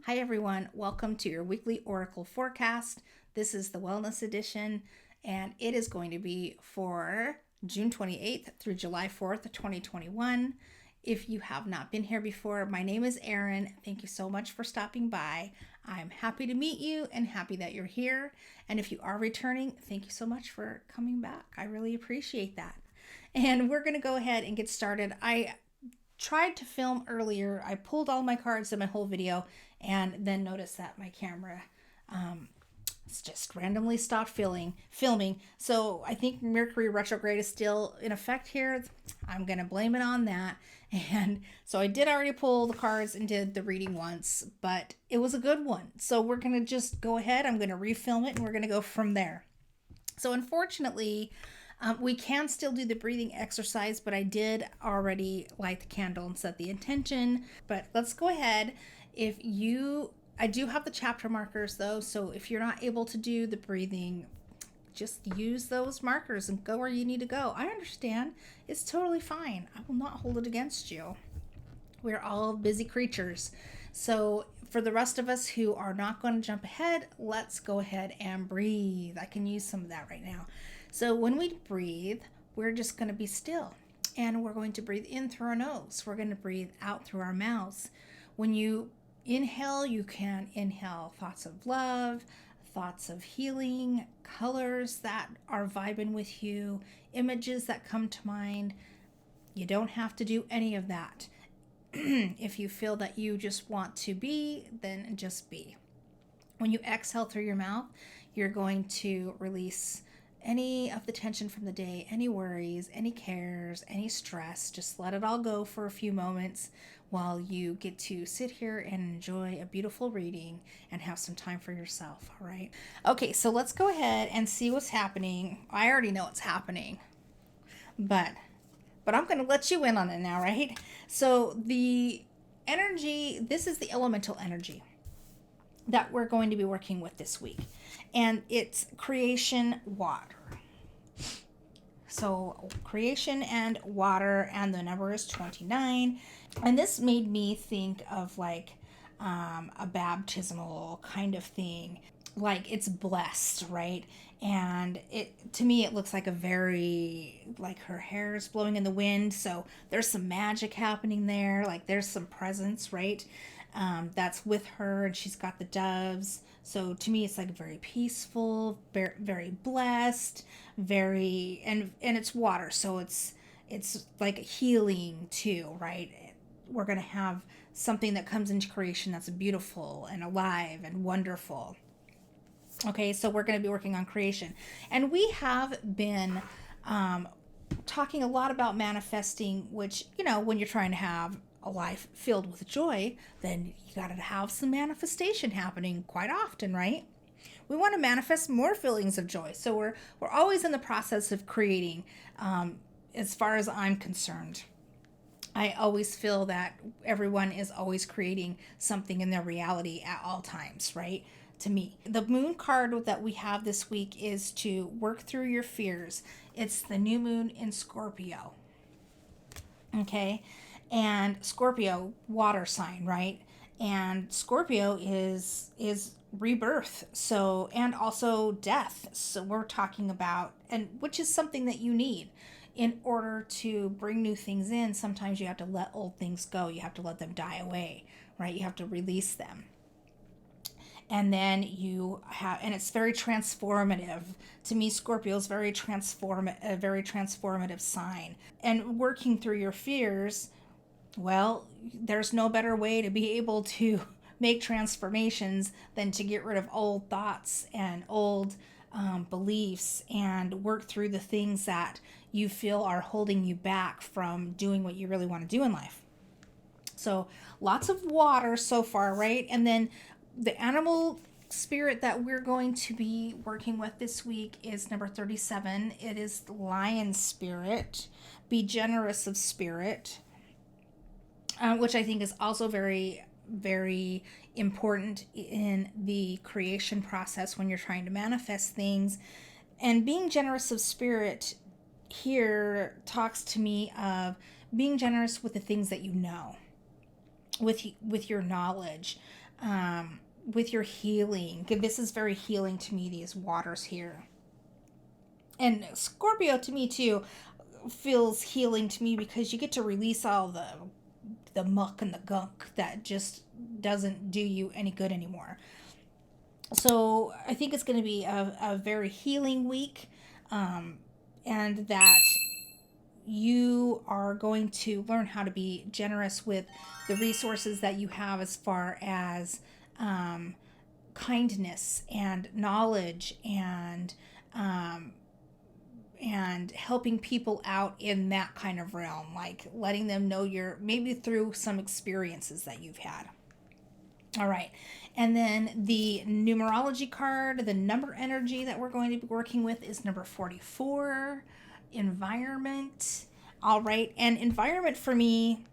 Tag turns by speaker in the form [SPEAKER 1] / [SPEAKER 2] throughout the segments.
[SPEAKER 1] Hi, everyone. Welcome to your weekly Oracle forecast. This is the Wellness Edition, and it is going to be for June 28th through July 4th, 2021. If you have not been here before, my name is Erin. Thank you so much for stopping by. I'm happy to meet you and happy that you're here. And if you are returning, thank you so much for coming back. I really appreciate that. And we're going to go ahead and get started. I tried to film earlier. I pulled all my cards in my whole video and then noticed that my camera just randomly stopped filming. So I think Mercury retrograde is still in effect here. I'm going to blame it on that. And so I did already pull the cards and did the reading once, but it was a good one. So we're going to just go ahead. I'm going to refilm it and we're going to go from there. So unfortunately, we can still do the breathing exercise, but I did already light the candle and set the intention. But let's go ahead. I do have the chapter markers though, so if you're not able to do the breathing, just use those markers and go where you need to go. I understand. It's totally fine. I will not hold it against you. We're all busy creatures. So for the rest of us who are not going to jump ahead, let's go ahead and breathe. I can use some of that right now. So when we breathe, we're just going to be still. And we're going to breathe in through our nose. We're going to breathe out through our mouths. When you inhale, you can inhale thoughts of love, thoughts of healing, colors that are vibing with you, images that come to mind. You don't have to do any of that. If you feel that you just want to be, then just be. When you exhale through your mouth, you're going to release any of the tension from the day, any worries, any cares, any stress. Just let it all go for a few moments while you get to sit here and enjoy a beautiful reading and have some time for yourself, all right? Okay, so let's go ahead and see what's happening. I already know what's happening, but I'm going to let you in on it now, right? So the energy, this is the elemental energy that we're going to be working with this week. And it's creation water. So creation and water, and the number is 29. And this made me think of like a baptismal kind of thing. Like it's blessed, right? And to me it looks like like her hair is blowing in the wind, so there's some magic happening there, like there's some presence, right? That's with her, and she's got the doves. So to me it's like very peaceful, very, very blessed, very, and it's water, so it's like healing too, right? We're going to have something that comes into creation that's beautiful and alive and wonderful. Okay, so we're going to be working on creation. And we have been talking a lot about manifesting, which, when you're trying to have a life filled with joy, then you got to have some manifestation happening quite often, right? We want to manifest more feelings of joy. So we're always in the process of creating, as far as I'm concerned. I always feel that everyone is always creating something in their reality at all times, right? To me, the moon card that we have this week is to work through your fears. It's the new moon in Scorpio. Okay. And Scorpio, water sign, right? And Scorpio is rebirth. So, and also death. So we're talking about, and which is something that you need in order to bring new things in. Sometimes you have to let old things go. You have to let them die away, right? You have to release them. And then and it's very transformative. To me, Scorpio is a very transformative sign. And working through your fears, well, there's no better way to be able to make transformations than to get rid of old thoughts and old beliefs and work through the things that you feel are holding you back from doing what you really want to do in life. So lots of water so far, right? And then the animal spirit that we're going to be working with this week is number 37. It is the lion spirit. Be generous of spirit, which I think is also very, very important in the creation process when you're trying to manifest things. And being generous of spirit here talks to me of being generous with the things that you know, with your knowledge, with your healing. This is very healing to me, these waters here. And Scorpio to me too feels healing to me because you get to release all the muck and the gunk that just doesn't do you any good anymore. So I think it's going to be a very healing week, and that you are going to learn how to be generous with the resources that you have as far as kindness and knowledge um, and helping people out in that kind of realm, like letting them know you're maybe through some experiences that you've had. All right. And then the numerology card, the number energy that we're going to be working with is number 44, environment. All right. And environment for me,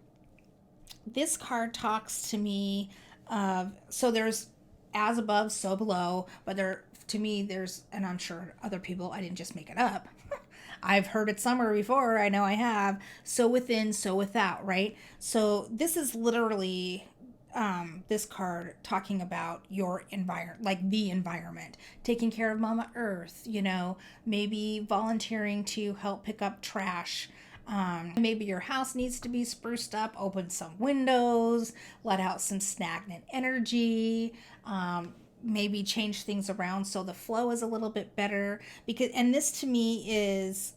[SPEAKER 1] this card talks to me of, so there's as above, so below, but there, to me, there's, and I'm sure other people, I didn't just make it up. I've heard it somewhere before. I know I have. So within, so without, right? So this is literally this card talking about your environment, like the environment, taking care of Mama Earth, maybe volunteering to help pick up trash. Maybe your house needs to be spruced up, open some windows, let out some stagnant energy. Maybe change things around so the flow is a little bit better, because and this to me is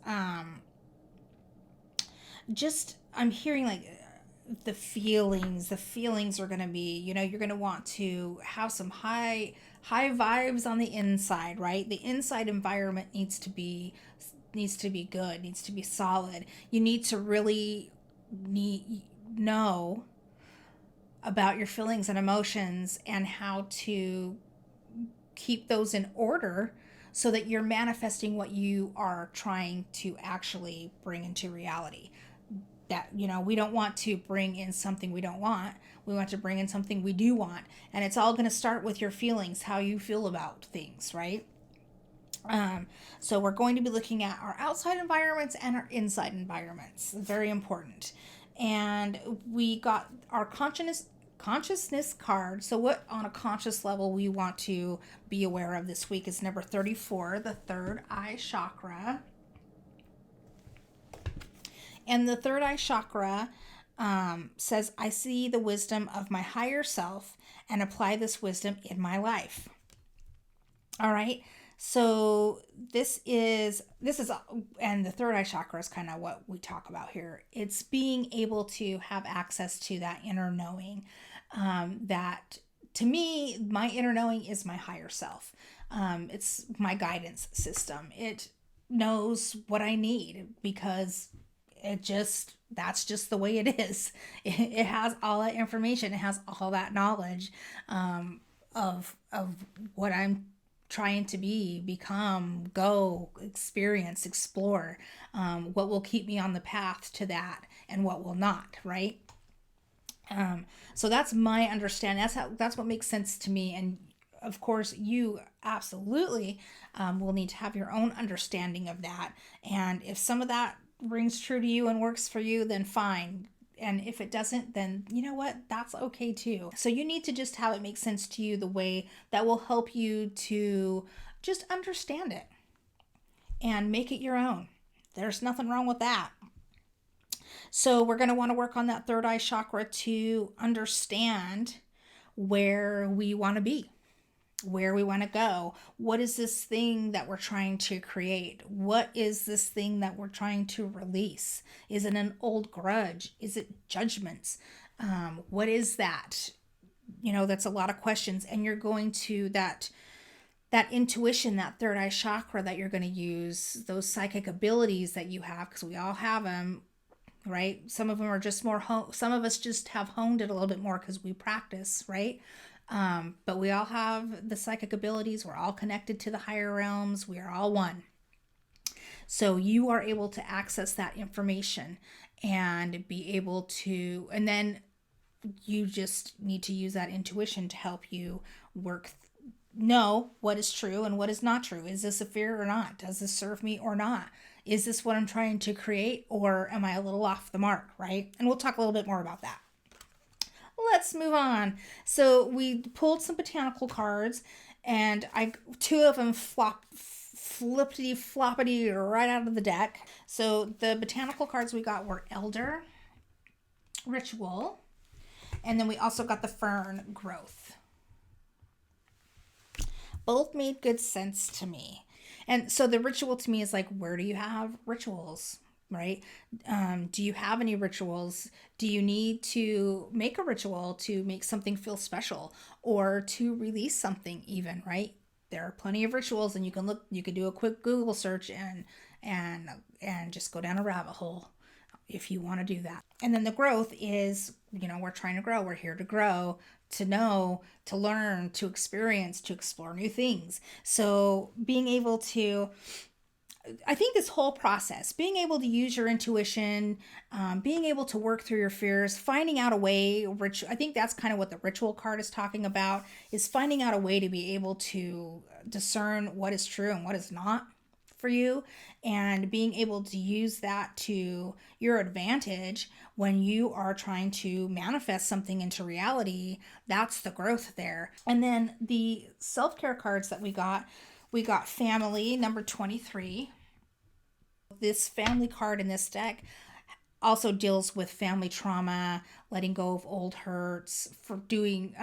[SPEAKER 1] just, I'm hearing like the feelings are going to be, you're going to want to have some high vibes on the inside, right? The inside environment needs to be good, needs to be solid. You need to really know about your feelings and emotions and how to keep those in order so that you're manifesting what you are trying to actually bring into reality. That, we don't want to bring in something we don't want. We want to bring in something we do want. And it's all going to start with your feelings, how you feel about things, right? So we're going to be looking at our outside environments and our inside environments. Very important. And we got our consciousness card. So what on a conscious level we want to be aware of this week is number 34, the third eye chakra. And the third eye chakra says, I see the wisdom of my higher self and apply this wisdom in my life. All right. So this is, and the third eye chakra is kind of what we talk about here. It's being able to have access to that inner knowing, that to me, my inner knowing is my higher self. It's my guidance system. It knows what I need because that's just the way it is. It has all that information. It has all that knowledge of what I'm trying to become, go, experience, explore, what will keep me on the path to that and what will not, right? So that's my understanding. That's what makes sense to me. And of course, you absolutely will need to have your own understanding of that. And if some of that rings true to you and works for you, then fine. And if it doesn't, then you know what? That's okay too. So you need to just have it make sense to you the way that will help you to just understand it and make it your own. There's nothing wrong with that. So we're going to want to work on that third eye chakra to understand where we want to be, where we want to go. What is this thing that we're trying to create? What is this thing that we're trying to release? Is it an old grudge? Is it judgments? What is that? That's a lot of questions. And you're going to that intuition, that third eye chakra that you're going to use, those psychic abilities that you have, because we all have them, right? Some of them are just more, some of us just have honed it a little bit more because we practice, right? But we all have the psychic abilities. We're all connected to the higher realms. We are all one. So you are able to access that information and be able to, and then you just need to use that intuition to help you know what is true and what is not true. Is this a fear or not? Does this serve me or not? Is this what I'm trying to create, or am I a little off the mark, right? And we'll talk a little bit more about that. let's move on. So we pulled some botanical cards, and two of them flippity floppity right out of the deck. So the botanical cards we got were Elder, Ritual, and then we also got the Fern, Growth. Both made good sense to me. And so the ritual to me is like, where do you have rituals? Right? Do you have any rituals? Do you need to make a ritual to make something feel special or to release something even, right? There are plenty of rituals, and you can do a quick Google search and and just go down a rabbit hole if you want to do that. And then the growth is, we're trying to grow. We're here to grow, to know, to learn, to experience, to explore new things. So being able to, I think this whole process, being able to use your intuition, being able to work through your fears, finding out a way, I think that's kind of what the ritual card is talking about, is finding out a way to be able to discern what is true and what is not for you, and being able to use that to your advantage when you are trying to manifest something into reality. That's the growth there. And then the self-care cards that we got family, number 23. This family card in this deck also deals with family trauma, letting go of old hurts, for doing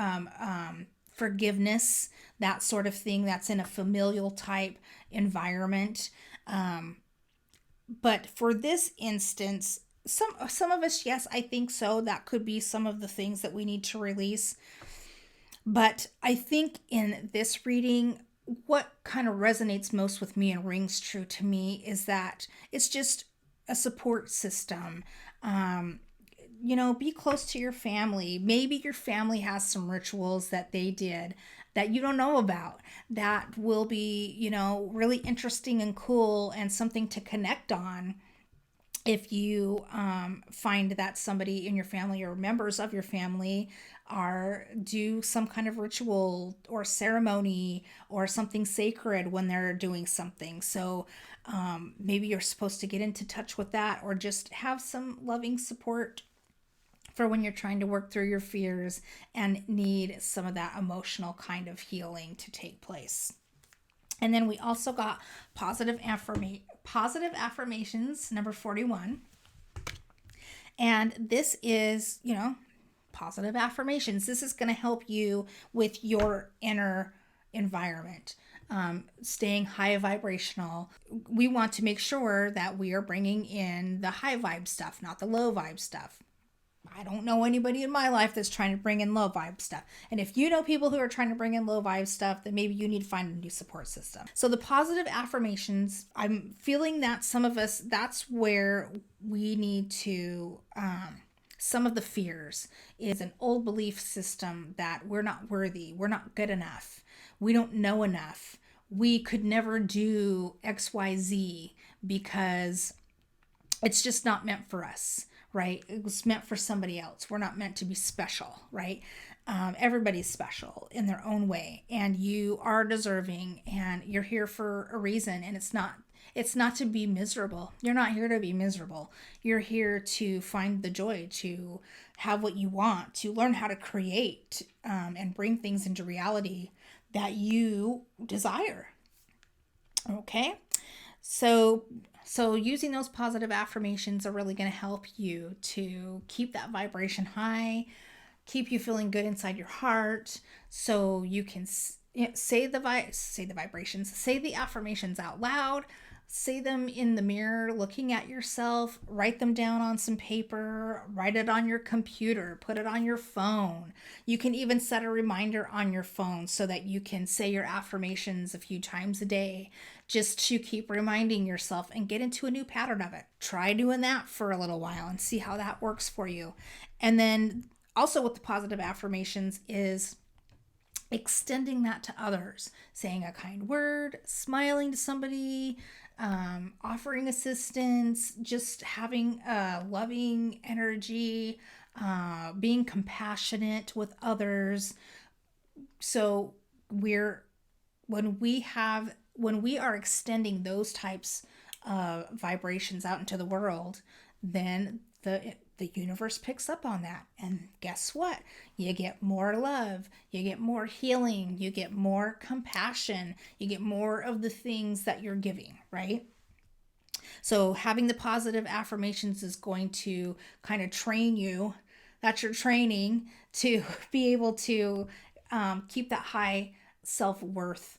[SPEAKER 1] forgiveness, that sort of thing. That's in a familial type environment. But for this instance, some of us, yes, I think so. That could be some of the things that we need to release. But I think in this reading, what kind of resonates most with me and rings true to me is that it's just a support system. Be close to your family. Maybe your family has some rituals that they did that you don't know about that will be, really interesting and cool and something to connect on. If you find that somebody in your family or members of your family do some kind of ritual or ceremony or something sacred when they're doing something. So maybe you're supposed to get into touch with that, or just have some loving support for when you're trying to work through your fears and need some of that emotional kind of healing to take place. And then we also got positive affirmations, number 41. And this is, positive affirmations. This is going to help you with your inner environment, staying high vibrational. We want to make sure that we are bringing in the high vibe stuff, not the low vibe stuff. I don't know anybody in my life that's trying to bring in low vibe stuff. And if you know people who are trying to bring in low vibe stuff, then maybe you need to find a new support system. So the positive affirmations, I'm feeling that some of us, that's where we need to, some of the fears is an old belief system that we're not worthy, we're not good enough, we don't know enough, we could never do XYZ because it's just not meant for us. Right? It was meant for somebody else. We're not meant to be special, right? Everybody's special in their own way, and you are deserving, and you're here for a reason. And it's not to be miserable. You're not here to be miserable. You're here to find the joy, to have what you want, to learn how to create, and bring things into reality that you desire. Okay? So using those positive affirmations are really going to help you to keep that vibration high, keep you feeling good inside your heart, so you can say the vibrations, say the affirmations out loud, say them in the mirror, looking at yourself, write them down on some paper, write it on your computer, put it on your phone. You can even set a reminder on your phone so that you can say your affirmations a few times a day, just to keep reminding yourself and get into a new pattern of it. Try doing that for a little while and see how that works for you. And then also with the positive affirmations is extending that to others, saying a kind word, smiling to somebody, offering assistance, just having a loving energy, being compassionate with others. So when we are extending those types of vibrations out into the world, then the universe picks up on that. And guess what? You get more love, you get more healing, you get more compassion, you get more of the things that you're giving, right? So having the positive affirmations is going to kind of train you. That's your training to be able to keep that high self-worth.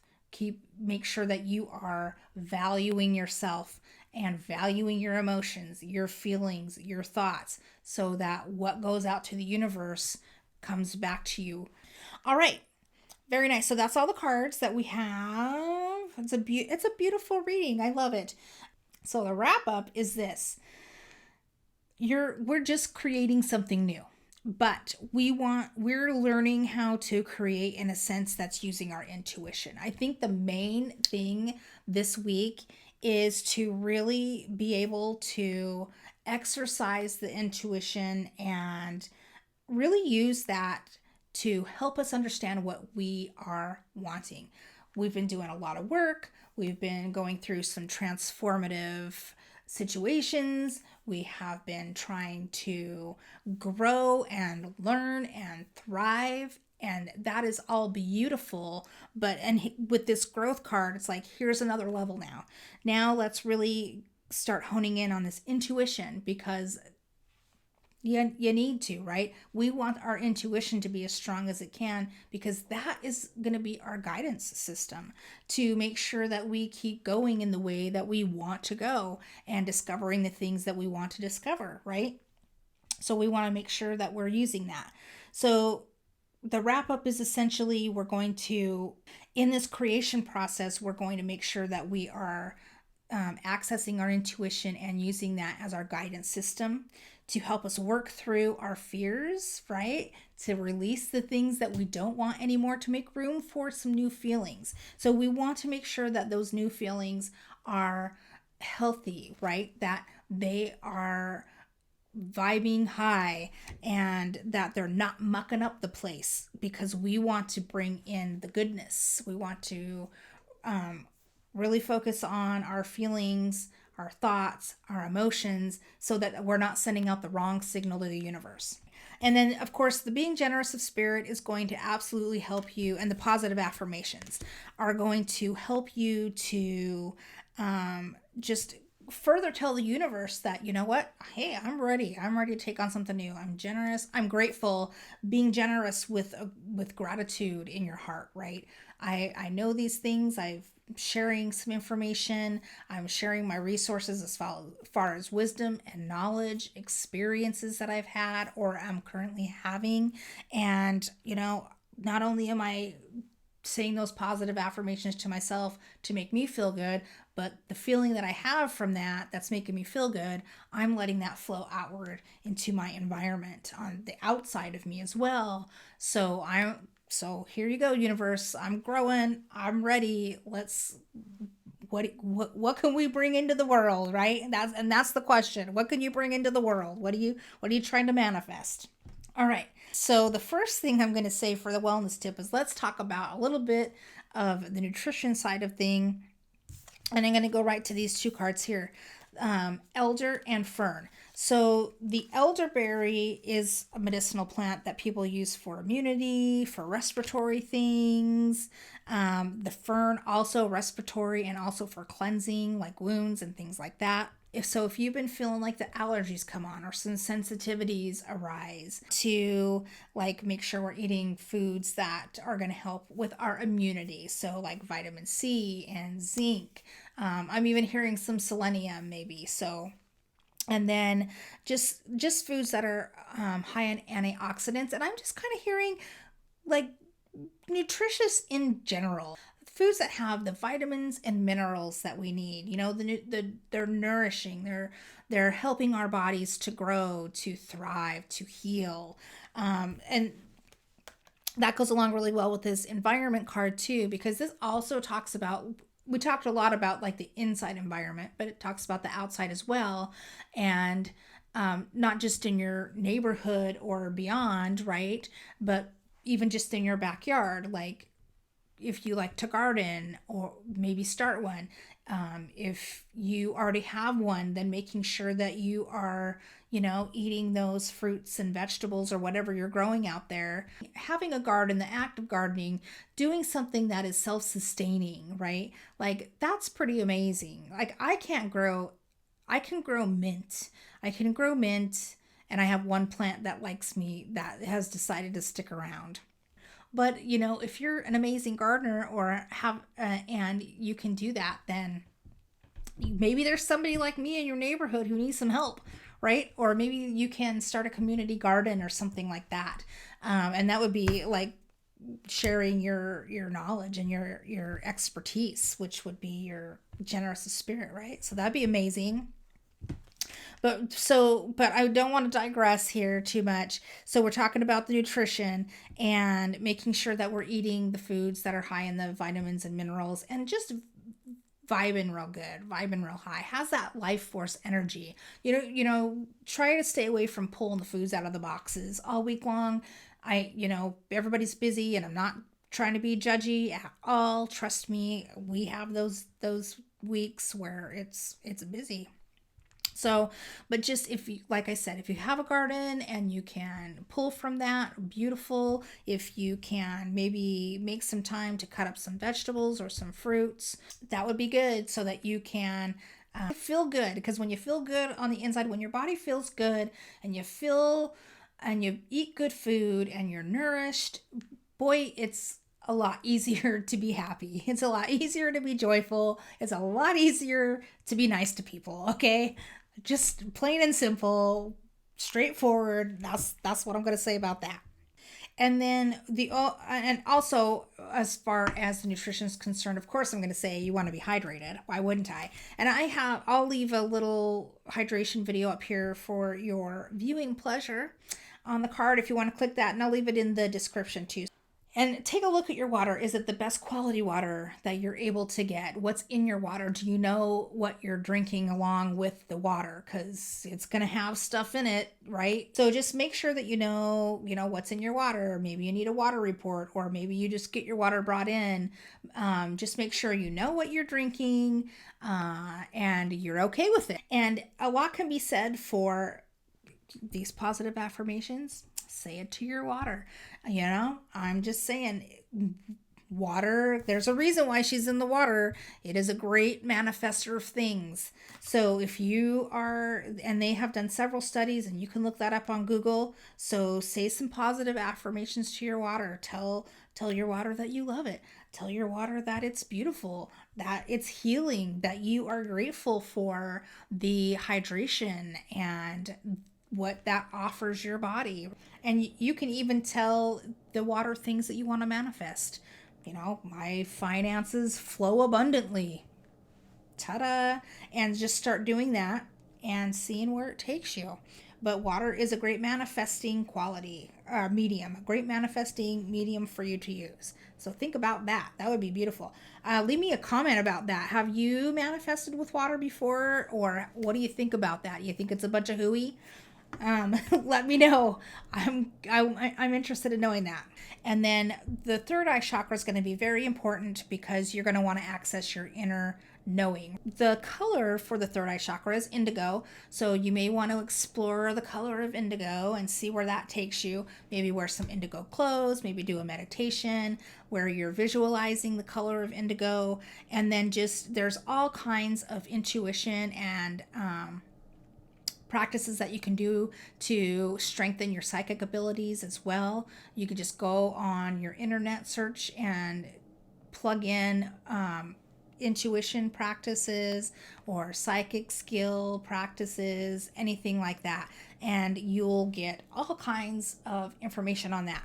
[SPEAKER 1] Make sure that you are valuing yourself and valuing your emotions, your feelings, your thoughts, so that what goes out to the universe comes back to you. All right. Very nice. So that's all the cards that we have. It's a beautiful reading. I love it. So the wrap up is this. We're just creating something new. But we're learning how to create in a sense that's using our intuition. I think the main thing this week is to really be able to exercise the intuition and really use that to help us understand what we are wanting. We've been doing a lot of work. We've been going through some transformative situations. We have been trying to grow and learn and thrive. And that is all beautiful. And with this growth card, it's like, here's another level now. Now let's really start honing in on this intuition, because you need to, right? We want our intuition to be as strong as it can, because that is going to be our guidance system to make sure that we keep going in the way that we want to go and discovering the things that we want to discover, right? So we want to make sure that we're using that. So the wrap up is essentially, we're going to, in this creation process, we're going to make sure that we are accessing our intuition and using that as our guidance system to help us work through our fears, right? To release the things that we don't want anymore, to make room for some new feelings. So we want to make sure that those new feelings are healthy, right? That they are vibing high and that they're not mucking up the place, because we want to bring in the goodness. We want to really focus on our feelings, our thoughts, our emotions, so that we're not sending out the wrong signal to the universe. And then, of course, the being generous of spirit is going to absolutely help you, and the positive affirmations are going to help you to just further tell the universe that, you know what, hey, I'm ready to take on something new. I'm generous, I'm grateful. Being generous with gratitude in your heart, right? I know these things. I've sharing some information. I'm sharing my resources as far as wisdom and knowledge, experiences that I've had or am currently having. And, not only am I saying those positive affirmations to myself to make me feel good, but the feeling that I have from that's making me feel good, I'm letting that flow outward into my environment on the outside of me as well. So here you go, universe. I'm growing. I'm ready. What can we bring into the world, right? That's the question. What can you bring into the world? What are you trying to manifest? All right. So the first thing I'm going to say for the wellness tip is, let's talk about a little bit of the nutrition side of thing. And I'm going to go right to these two cards here. Elder and fern. So the elderberry is a medicinal plant that people use for immunity, for respiratory things. The fern also respiratory and also for cleansing, like wounds and things like that. If you've been feeling like the allergies come on or some sensitivities arise, to make sure we're eating foods that are going to help with our immunity. So like vitamin C and zinc. I'm even hearing some selenium maybe. So, and then just foods that are high in antioxidants. And I'm just kind of hearing nutritious in general. Foods that have the vitamins and minerals that we need. They're nourishing. They're helping our bodies to grow, to thrive, to heal. And that goes along really well with this environment card too, because this also talks about, we talked a lot about the inside environment, but it talks about the outside as well. And not just in your neighborhood or beyond, right? But even just in your backyard, if you like to garden or maybe start one, If you already have one, then making sure that you are, eating those fruits and vegetables or whatever you're growing out there. Having a garden, the act of gardening, doing something that is self sustaining, right? Like, that's pretty amazing. Like, I can grow mint. I can grow mint, and I have one plant that likes me that has decided to stick around. But if you're an amazing gardener or have and you can do that, then maybe there's somebody like me in your neighborhood who needs some help, right? Or maybe you can start a community garden or something like that. And that would be like sharing your knowledge and your expertise, which would be your generous spirit, right? So that'd be amazing. But I don't want to digress here too much. So we're talking about the nutrition and making sure that we're eating the foods that are high in the vitamins and minerals, and just vibing real good, vibing real high, has that life force energy. Try to stay away from pulling the foods out of the boxes all week long. Everybody's busy, and I'm not trying to be judgy at all. Trust me, we have those weeks where it's busy. So, but just if you, like I said, if you have a garden and you can pull from that, beautiful. If you can maybe make some time to cut up some vegetables or some fruits, that would be good so that you can feel good. Because when you feel good on the inside, when your body feels good and you eat good food and you're nourished, boy, it's a lot easier to be happy. It's a lot easier to be joyful. It's a lot easier to be nice to people, okay? Just plain and simple, straightforward. That's what I'm going to say about that. And then and also, as far as the nutrition is concerned, of course I'm going to say you want to be hydrated. Why wouldn't I? And I'll leave a little hydration video up here for your viewing pleasure on the card if you want to click that, and I'll leave it in the description too. And take a look at your water. Is it the best quality water that you're able to get? What's in your water? Do you know what you're drinking along with the water? Because it's going to have stuff in it, right? So just make sure that you know what's in your water. Maybe you need a water report, or maybe you just get your water brought in. Just make sure you know what you're drinking, and you're okay with it. And a lot can be said for these positive affirmations. Say it to your water. I'm just saying, water, there's a reason why she's in the water. It is a great manifester of things. So if you are, and they have done several studies, and you can look that up on Google. So say some positive affirmations to your water. Tell your water that you love it. Tell your water that it's beautiful, that it's healing, that you are grateful for the hydration and what that offers your body. And you can even tell the water things that you want to manifest. My finances flow abundantly. Ta-da! And just start doing that and seeing where it takes you. But water is a great manifesting medium, a great manifesting medium for you to use. So think about that. That would be beautiful. Leave me a comment about that. Have you manifested with water before, or what do you think about that? You think it's a bunch of hooey? Let me know. I'm interested in knowing that. And then the third eye chakra is going to be very important because you're going to want to access your inner knowing. The color for the third eye chakra is indigo, so you may want to explore the color of indigo and see where that takes you. Maybe wear some indigo clothes, maybe do a meditation where you're visualizing the color of indigo, and then just there's all kinds of intuition and practices that you can do to strengthen your psychic abilities as well. You could just go on your internet search and plug in intuition practices or psychic skill practices, anything like that, and you'll get all kinds of information on that.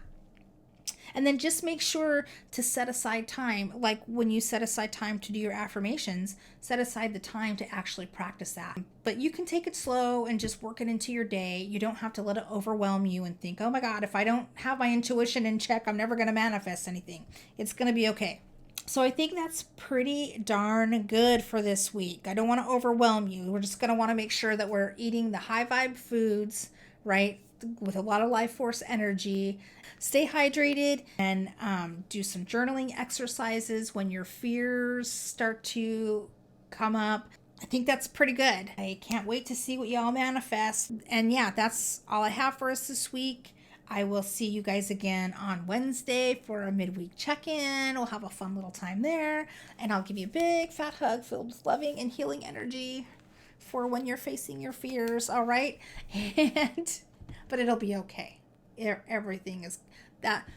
[SPEAKER 1] And then just make sure to set aside time. Like when you set aside time to do your affirmations, set aside the time to actually practice that. But you can take it slow and just work it into your day. You don't have to let it overwhelm you and think, oh my God, if I don't have my intuition in check, I'm never going to manifest anything. It's going to be okay. So I think that's pretty darn good for this week. I don't want to overwhelm you. We're just going to want to make sure that we're eating the high vibe foods, right? With a lot of life force energy. Stay hydrated, and do some journaling exercises when your fears start to come up. I think that's pretty good. I can't wait to see what y'all manifest. And yeah, that's all I have for us this week. I will see you guys again on Wednesday for a midweek check-in. We'll have a fun little time there. And I'll give you a big fat hug filled with loving and healing energy for when you're facing your fears, all right? But it'll be okay. Everything is that,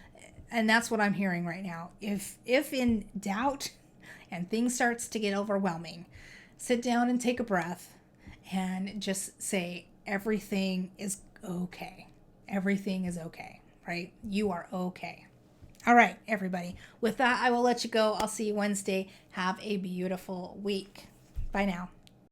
[SPEAKER 1] and that's what I'm hearing right now. If in doubt and things starts to get overwhelming, sit down and take a breath and just say everything is okay. Everything is okay, right? You are okay. All right, everybody. With that, I will let you go. I'll see you Wednesday. Have a beautiful week. Bye now.